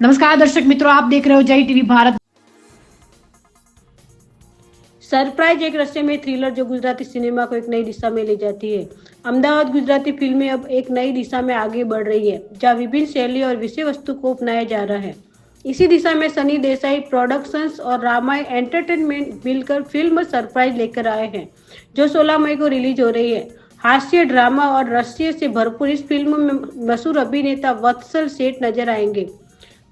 नमस्कार दर्शक मित्रों, आप देख रहे हो जय टीवी भारत। सरप्राइज एक रस्ते में थ्रिलर जो गुजराती सिनेमा को एक नई दिशा में ले जाती है। अहमदाबाद गुजराती फिल्में अब एक नई दिशा में आगे बढ़ रही है, जहां विभिन्न शैली और विषय वस्तु को अपनाया जा रहा है। इसी दिशा में सनी देसाई प्रोडक्शंस और रामायण एंटरटेनमेंट मिलकर फिल्म सरप्राइज लेकर आए हैं, जो 16 मई को रिलीज हो रही है। हास्य, ड्रामा और रहस्य से भरपूर इस फिल्म में मशहूर अभिनेता वत्सल सेठ नजर आएंगे।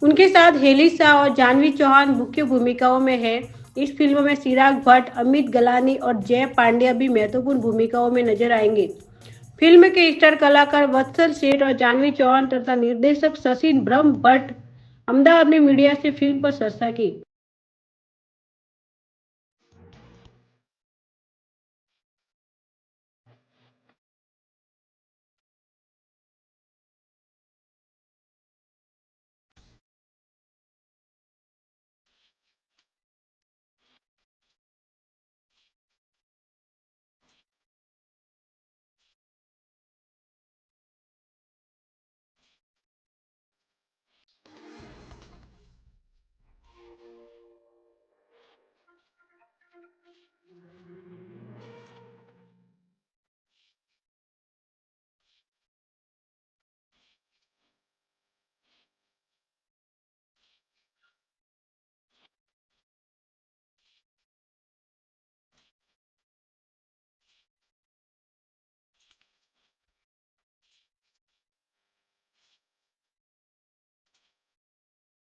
उनके साथ हेली शाह और जानवी चौहान मुख्य भूमिकाओं में है। इस फिल्म में चिराग भट्ट, अमित गलानी और जय पांड्या भी महत्वपूर्ण भूमिकाओं में नजर आएंगे। फिल्म के स्टार कलाकार वत्सल सेठ और जानवी चौहान तथा निर्देशक शशि ब्रह्म भट्ट अहमदाबाद ने मीडिया से फिल्म पर चर्चा की।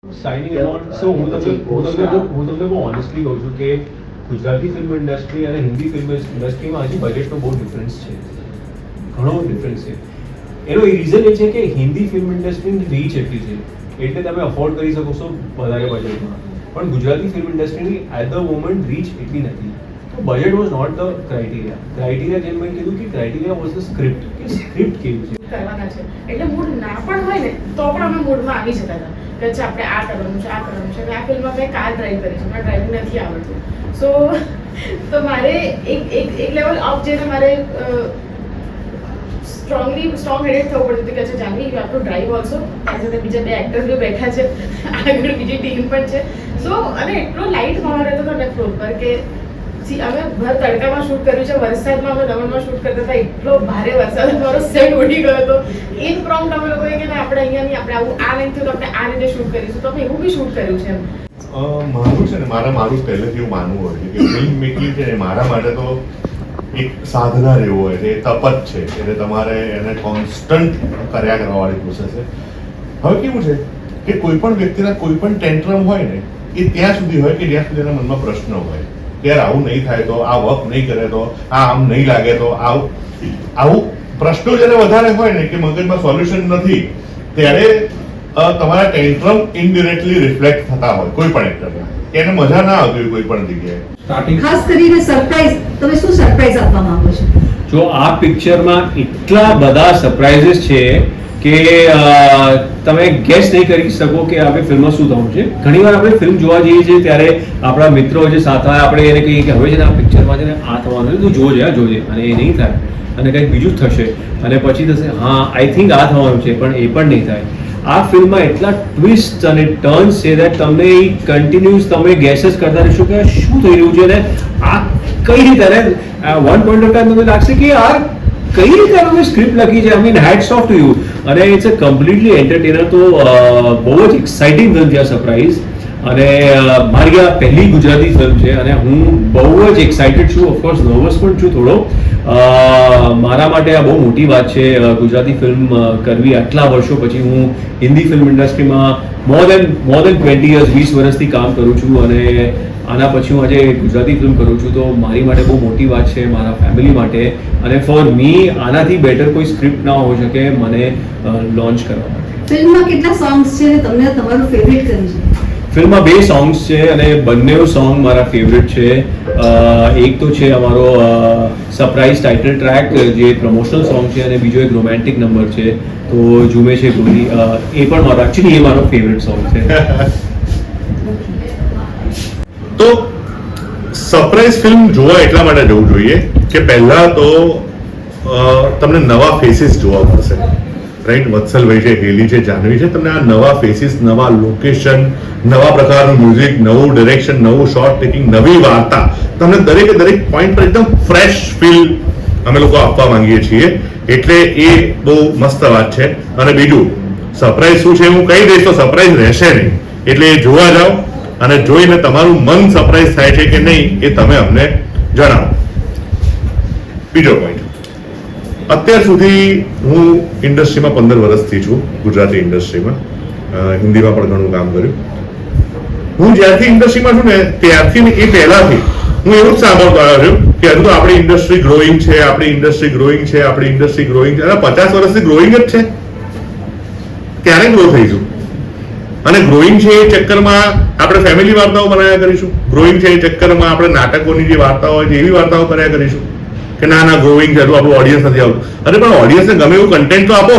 સાઇનિંગ ઓન સો હું તમને બહુ ઓનેસ્ટલી કહું છું કે ગુજરાતી ફિલ્મ ઇન્ડસ્ટ્રી અને હિન્દી ફિલ્મ ઇન્ડસ્ટ્રીમાં હજી બજેટનો બહુ ડિફરન્સ છે, ઘણો ડિફરન્સ છે. એનો રીઝન એ છે કે હિન્દી ફિલ્મ ઇન્ડસ્ટ્રીની રીચ એટલી છે એટલે તમે અફોર્ડ કરી શકો છો વધારે બજેટમાં, પણ ગુજરાતી ફિલ્મ ઇન્ડસ્ટ્રીની એટ ધ મોમેન્ટ રીચ એટલી નથી. તો budget was not the criteria જેમ મેં કીધું કે ક્રાઇટેરિયા વોઝ ધ સ્ક્રિપ્ટ, કે સ્ક્રિપ્ટ કેવી છે કરવાના છે. એટલે મૂડ ના પણ હોય ને તો પણ અમે મૂડમાં આવી જતા હતા કે આપણે આ કરવાનું છે, આ કરવાનું છે. અને આ ફિલ્મમાં મેં કાર ડ્રાઈવ કરી છે, મને ડ્રાઇવિંગ નથી આવડતું. તો મારે એક લેવલ અપ જઈને મારે સ્ટ્રોંગ હેડેડ થવું પડતું હતું કે અચ્છા Janvi you have to drive also. As સાથે બીજા 2 એક્ટર્સ બી બેઠા છે, આગળ બીજી ટીમ પણ છે. અને એટલો લાઇટ માહોલ રહેતો હતો ને ફ્લોર પર કે અમે ભર તડકામાં શૂટ કર્યું છે, વરસાદમાં અમે દમણમાં શૂટ કરતા હતા. એટલો ભારે વરસાદ, મારો સેટ ઉડી ગયો હતો. ઇન પ્રોમ્પ્ટ અમે લોકોએ કે આપણે અહીંયા નહીં, આપણે આવું આ નહીં થયું તો આપણે આ રીતે શૂટ કરીશું, તો અમે એવું બી શૂટ કર્યું છે. મારું છે ને મારું પહેલેથી એવું માનવું હોય છે કે ફિલ્મ મેકિંગ છે ને મારા માટે તો એક સાધના જેવું હોય છે, તપ જ છે. એટલે તમારે એને કોન્સ્ટન્ટ કર્યા કરવાવાળી પ્રોસેસ છે. હવે કેવું છે કે કોઈ પણ વ્યક્તિના કોઈ પણ ટેન્ટ્રમ હોય ને એ ત્યાં સુધી હોય કે જ્યાં સુધી એના મનમાં પ્રશ્ન હોય કે યાર આવું નહીં થાય તો, આ વર્ક નહીં કરે તો, આ આમ નહીં લાગે તો, આવું પ્રશ્નો જ્યારે વધારે હોય ને કે મગજમાં સોલ્યુશન નથી, ત્યારે તમારા ટેન્ટ્રમ ઇનડિરેક્ટલી રિફ્લેક્ટ થતા હોય કોઈ પણ એક્ટરના, કે એને મજા ના આવતી હોય કોઈ પણ જગ્યાએ. ખાસ કરીને સરપ્રાઈઝ, તમે શું સરપ્રાઈઝ આપવા માંગો છો? જો આ પિક્ચરમાં એટલા બધા સરપ્રાઇઝીસ છે કે તમે ગેસ નહીં કરી શકો કે આપણે ફિલ્મમાં શું થવાનું છે. ઘણીવાર આપણે ફિલ્મ જોવા જઈએ છીએ ત્યારે આપણા મિત્રો જે સાથે આપણે એને કહીએ કે હવે છે ને આ પિક્ચરમાં છે ને આ થવાનું છે, તું જોજે અને એ નહીં થાય અને કંઈક બીજું જ થશે અને પછી થશે હા આઈ થિંક આ થવાનું છે, પણ એ પણ નહીં થાય. આ ફિલ્મમાં એટલા ટ્વિસ્ટ અને ટર્ન્સ છે કે તમને કન્ટિન્યુઅસ તમે ગેસ જ કરતા રહેશો કે શું થઈ રહ્યું છે અને આ કઈ રીતે. વન પોઈન્ટ ઓફ ટાઈમ તમને લાગશે કે યાર કઈ રીતે તમે સ્ક્રિપ્ટ લખી છે. I mean heads of to you. અને ઇટ્સ અ કમ્પ્લીટલી એન્ટરટેનર. તો બહુ જ એક્સાઇટિંગ ફિલ્મ છે આ સરપ્રાઈઝ. અને મારી આ પહેલી ગુજરાતી ફિલ્મ છે અને હું બહુ જ એક્સાઇટેડ છું. ઓફકોર્સ નર્વસ પણ છું થોડો. મારા માટે આ બહુ મોટી વાત છે ગુજરાતી ફિલ્મ કરવી. આટલા વર્ષો પછી હું હિન્દી ફિલ્મ ઇન્ડસ્ટ્રીમાં મોર દેન 20 યર્સ 20 વર્ષથી કામ કરું છું અને આના પછી હું આજે ગુજરાતી ફિલ્મ કરું છું. તો મારી માટે બહુ મોટી વાત છે, મારા ફેમિલી માટે. અને ફોર મી આનાથી બેટર કોઈ સ્ક્રિપ્ટ ના હોઈ શકે મને લોન્ચ કરવા માટે. ફિલ્મમાં કેટલા સોંગ્સ છે અને તમને તમારું ફેવરિટ કયું છે? ફિલ્મમાં 2 સોંગ્સ છે અને બંને સોંગ મારા ફેવરેટ છે. એક તો છે અમારો સરપ્રાઈઝ ટાઇટલ ટ્રેક જે પ્રમોશનલ સોંગ છે અને બીજો એક રોમેન્ટિક નંબર છે તો ઝૂમે છે ગોરી. એ પણ મારો એકચ્યુઅલી એ મારો ફેવરેટ સોંગ છે. તો સરપ્રાઈઝ ફિલ્મ જોવા એટલા માટે જવું જોઈએ કે પહેલા તો તમને નવા ફેસીસ જોવા મળશે. રાઈટ, વત્સલભાઈ છે, હેલી છે, જાહ્નવી છે, તમને આ નવા ફેસીસ, નવા લોકેશન, નવા પ્રકારનું મ્યુઝિક, નવું ડિરેક્શન, નવું શોર્ટ ટેકિંગ, નવી વાર્તા, તમને દરેકે દરેક પોઈન્ટ પર એકદમ ફ્રેશ ફીલ અમે લોકો આપવા માંગીએ છીએ. એટલે એ બહુ મસ્ત વાત છે. અને બીજું સરપ્રાઈઝ શું છે હું કહી દઈશ તો સરપ્રાઈઝ રહેશે નહીં, એટલે એ જોવા જાઓ અને જોઈને તમારું મન સરપ્રાઈઝ થાય છે કે નહીં એ તમે અમને જણાવો. બીજો પોઈન્ટ, અત્યાર સુધી હું ઇન્ડસ્ટ્રીમાં 15 વર્ષથી છું, ગુજરાતી ઇન્ડસ્ટ્રીમાં, હિન્દીમાં પણ ઘણું કામ કર્યું. હું જ્યારથી ઇન્ડસ્ટ્રીમાં છું ને ત્યારથી ને એ પહેલાથી હું એવું જ સાંભળતો આવ્યો છું કે હજુ તો આપણી ઇન્ડસ્ટ્રી ગ્રોઈંગ છે, આપણી ઇન્ડસ્ટ્રી ગ્રોઈંગ છે, આપણી ઇન્ડસ્ટ્રી ગ્રોઈંગ છે. અને 50 વર્ષથી ગ્રોઈંગ જ છે, ક્યારે ગ્રો થઈશું? અને ગ્રોઈંગ છે એ ચક્કરમાં આપણે ફેમિલી વાર્તાઓ બનાવ્યા કરીશું, ગ્રોઈંગ છે એ ચક્કરમાં આપણે નાટકોની જે વાર્તાઓ હોય છે એવી વાર્તાઓ કર્યા કરીશું કે ના ના ગ્રોઈંગ છે, હજુ આપણું ઓડિયન્સ નથી આવતું. અરે પણ ઓડિયન્સને ગમે એવું કન્ટેન્ટ તો આપો.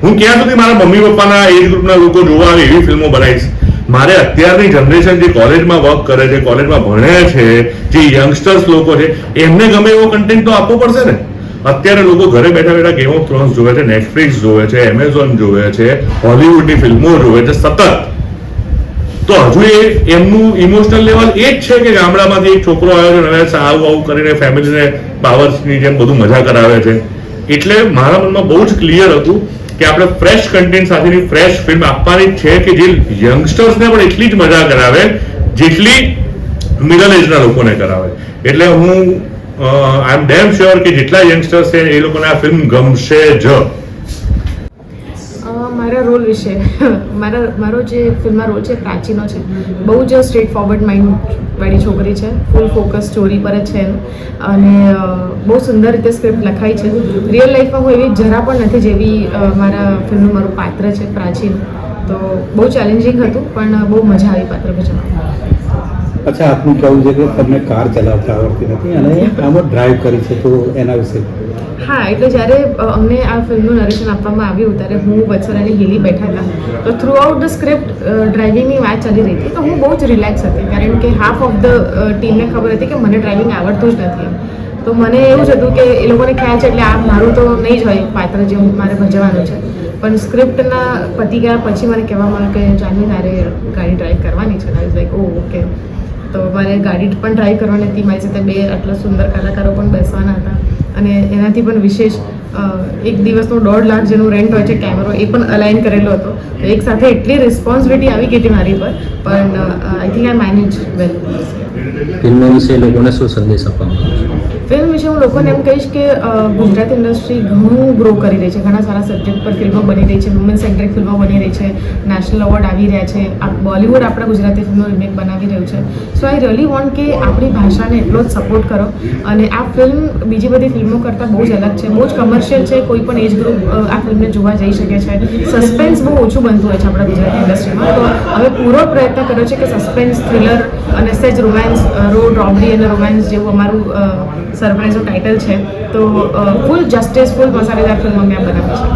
હું ક્યાં સુધી મારા મમ્મી પપ્પાના એજ ગ્રુપના લોકો જોવા આવે એવી ફિલ્મો બનાવીશ? મારે અત્યારની જનરેશન જે કોલેજમાં વર્ક કરે છે, કોલેજમાં ભણે છે, જે યંગસ્ટર્સ લોકો છે, એમને ગમે એવો કન્ટેન્ટ તો આપવો પડશે ને. અત્યારે લોકો ઘરે બેઠા બેઠા ગેમ ઓફ થ્રોન્સ જોવે છે, નેટફ્લિક્સ જોવે છે, એમેઝોન જોવે છે, હોલિવૂડની ફિલ્મો જોવે છે સતત. તો હજુ એમનું ઇમોશનલ લેવલ એ જ છે કે ગામડામાંથી એક છોકરો આવ્યો છે અને આવું આવું કરીને ફેમિલીને પાવર્સની જેમ બધું મજા કરાવે છે. એટલે મારા મનમાં બહુ જ ક્લિયર હતું કે આપણે ફ્રેશ કન્ટેન્ટ સાથેની ફ્રેશ ફિલ્મ આપવાની છે કે જે યંગસ્ટર્સને પણ એટલી જ મજા કરાવે જેટલી મિડલ એજના લોકોને કરાવે. એટલે હું આઈ એમ ડેમ શ્યોર કે જેટલા યંગસ્ટર્સ છે એ લોકોને આ ફિલ્મ ગમશે જ. મારા રોલ વિશે મારો જે ફિલ્મમાં રોલ છે પ્રાચીનો છે. બહુ જ સ્ટ્રેટ ફોરવર્ડ માઇન્ડવાળી છોકરી છે, ફૂલ ફોકસ સ્ટોરી પર જ છે એનું, અને બહુ સુંદર રીતે સ્ક્રિપ્ટ લખાઈ છે. રિયલ લાઈફમાં હું એવી જરા પણ નથી જેવી મારા ફિલ્મનું મારું પાત્ર છે પ્રાચીન. તો બહુ ચેલેન્જિંગ હતું પણ બહુ મજા આવી પાત્ર ભજવવામાં. અચ્છા, આપનું કહેવું છે કે તમને કાર ચલાવતા આવડતી નથી અને આમાં ડ્રાઈવ કરી છે, તો એના વિશે? હા, એટલે જ્યારે અમને આ ફિલ્મનું નરેશન આપવામાં આવ્યું ત્યારે હું, વત્સલ અને હિલી બેઠા હતા. તો થ્રુ આઉટ ધ સ્ક્રિપ્ટ ડ્રાઇવિંગની વાત ચાલી રહી હતી. તો હું બહુ જ રિલેક્સ હતી કારણ કે હાફ ઓફ ધ ટીમને ખબર હતી કે મને ડ્રાઇવિંગ આવડતું જ નથી. તો મને એવું જ હતું કે એ લોકોને ખ્યાલ છે એટલે આ મારું તો નહીં જ હોય પાત્ર જે મારે ભજવવાનું છે. પણ સ્ક્રિપ્ટના પતી ગયા પછી મને કહેવામાં આવ્યું કે જાનવી તારે ગાડી ડ્રાઈવ કરવાની છે. I was like oh okay. તો મારે ગાડી પણ ડ્રાઈવ કરવાની હતી. મારી સાથે 2 આટલા સુંદર કલાકારો પણ બેસવાના હતા અને એનાથી પણ વિશેષ 1 દિવસનો 1.5 લાખ જેનું રેન્ટ હોય છે કેમેરો, એ પણ અલાઇન કરેલો હતો. તો એક સાથે એટલી રિસ્પોન્સિબિલિટી આવી ગઈ હતી મારી પર, પણ I think I manage well. Film વિશે લોકોને શું સંદેશ આપવાનો? ફિલ્મ વિશે હું લોકોને એમ કહીશ કે ગુજરાતી ઇન્ડસ્ટ્રી ઘણું ગ્રો કરી રહી છે. ઘણા સારા સબ્જેક્ટ પર ફિલ્મો બની રહી છે, વુમેન સેન્ટ્રિક ફિલ્મો બની રહી છે, નેશનલ એવોર્ડ આવી રહ્યા છે, બોલિવૂડ આપણા ગુજરાતી ફિલ્મનો રિમેક બનાવી રહ્યું છે. સો આઈ રિયલી વોન્ટ કે આપણી ભાષાને એટલો જ સપોર્ટ કરો. અને આ ફિલ્મ બીજી બધી ફિલ્મો કરતાં બહુ જ અલગ છે, બહુ જ કમર્શિયલ છે. કોઈ પણ એજ ગ્રુપ આ ફિલ્મને જોવા જઈ શકે છે. સસ્પેન્સ બહુ ઓછું બનતું હોય છે આપણા ગુજરાતી ઇન્ડસ્ટ્રીમાં. તો હવે પૂરો પ્રયત્ન કર્યો છે કે સસ્પેન્સ, થ્રિલર અને સહેજ રોમાન્સ, રોડ રોબરી અને રોમાન્સ જેવું અમારું સરપ્રાઈઝનું ટાઇટલ છે. તો ફૂલ જસ્ટિસ, ફૂલ મસાલેદાર ફિલ્મ અમે આ બનાવી છે.